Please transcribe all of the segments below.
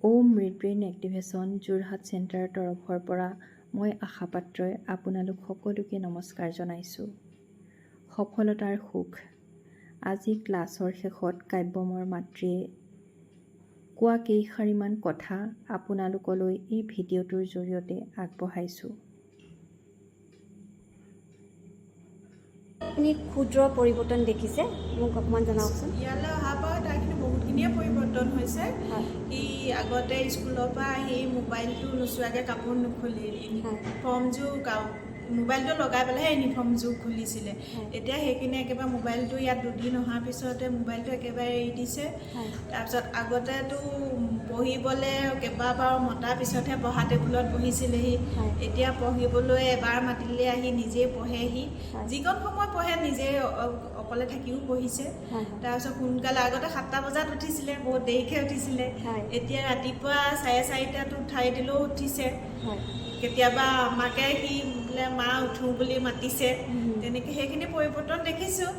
Mid brain activation Jorhat চেণ্টাৰৰ তৰফৰ পৰা মই আশা পাত্ৰই আপোনালোক সকলোকে নমস্কাৰ জনাইছোঁ। সফলতাৰ সুখ। আজি ক্লাছৰ শেষত কাব্যমৰ মাতৃয়ে কোৱা কেইষাৰিমান কথা আপোনালোকলৈ এই ভিডিঅ'টোৰ জৰিয়তে আগবঢ়াইছোঁ। আপুনি ক্ষুদ্ৰ পৰিৱৰ্তন দেখিছে, মোক অকণমান জনাওকচোন। ইয়ালৈ অহাৰ পৰা তাৰখিনি বহুতখিনিয়ে পৰিৱৰ্তন হৈছে। সি আগতে স্কুলৰ পৰা আহি মোবাইলটো নোচোৱাকৈ কাপোৰ নুখুলি, ইউনিফৰ্মযোৰ মোবাইলটো লগাই পেলাইহে ইউনিফৰ্মযোৰ খুলিছিলে। এতিয়া সেইখিনি একেবাৰে মোবাইলটো ইয়াত দুদিন অহাৰ পিছতে মোবাইলটো একেবাৰে এৰি দিছে। তাৰপিছত আগতেতো পঢ়িবলৈ কেইবাবাৰো মতাৰ পিছতহে পঢ়া টেবুলত বহিছিলেহি। এতিয়া পঢ়িবলৈ এবাৰ মাতিলে আহি নিজেই পঢ়েহি। যিকণ সময় পঢ়ে নিজে অকলে থাকিও পঢ়িছে। তাৰপিছত সোনকালে আগতে 7টা বজাত উঠিছিলে, বহুত দেৰিকৈ উঠিছিলে। এতিয়া ৰাতিপুৱা 4:30টাত উঠাই দিলেও উঠিছে। কেতিয়াবা আমাকে সি বোলে মা উঠো বুলি মাতিছে। তেনেকৈ সেইখিনি পৰিৱৰ্তন দেখিছোঁ।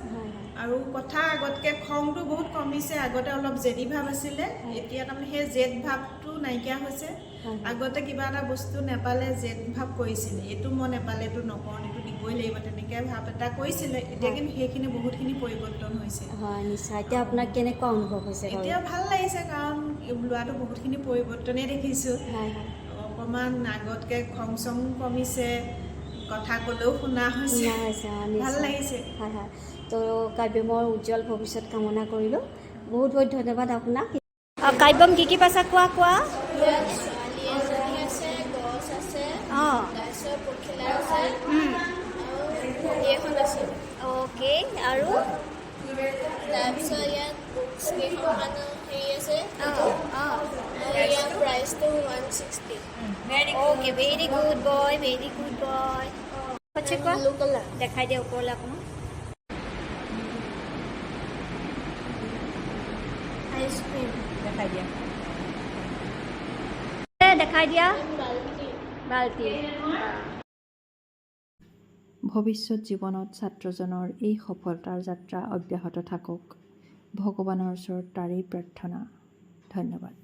আৰু কথা আগতকৈ খংটো বহুত কমিছে। আগতে অলপ জেদী ভাৱ আছিলে, এতিয়া তাৰমানে সেই জেদ ভাৱটো নাইকিয়া হৈছে। আগতে কিবা এটা বস্তু নেপালে জেদ ভাৱ কৰিছিলে, এইটো মই নেপালে এইটো নকওঁ, এইটো দিবই লাগিব, তেনেকৈ ভাৱ এটা কৰিছিলে। এতিয়া কিন্তু সেইখিনি বহুতখিনি পৰিৱৰ্তন হৈছে। হয়, নিশ্চয়। এতিয়া আপোনাৰ কেনেকুৱা অনুভৱ হৈছে? এতিয়া ভাল লাগিছে, কাৰণ ল'ৰাটো বহুতখিনি পৰিৱৰ্তনেই দেখিছোঁ। অকণমান আগতকৈ খং চং কমিছে, কথা ক'লেও শুনা হৈছে, ভাল লাগিছে। হয় হয়, তো কাব্যমৰ উজ্জ্বল ভৱিষ্যত কামনা কৰিলোঁ। বহুত বহুত ধন্যবাদ আপোনাক। কাব্যম কি পাইছা কোৱা? ছোৱালী এজনী আছে, গছ আছে, তাৰপিছত পখিলা আছে, আৰু এখন আছে। অ'কে, আৰু তাৰপিছত ইয়াত বুকছ কেইখনমান হেৰি আছে, আৰু ইয়াৰ প্ৰাইচটো 160। Okay, very good boy, very good boy. কোৱা, ব্লু কালাৰ। দেখাই দিয়া ওপৰলৈ অকণমান। আইচক্ৰীম দেখাই দিয়া। দেখাই দিয়া বাল্টি। বাল্টি। ভৱিষ্যত জীৱনত ছাত্ৰজনৰ এই সফলতাৰ যাত্ৰা অব্যাহত থাকক। ভগৱানৰ ওচৰত তাৰেই প্ৰাৰ্থনা। ধন্যবাদ।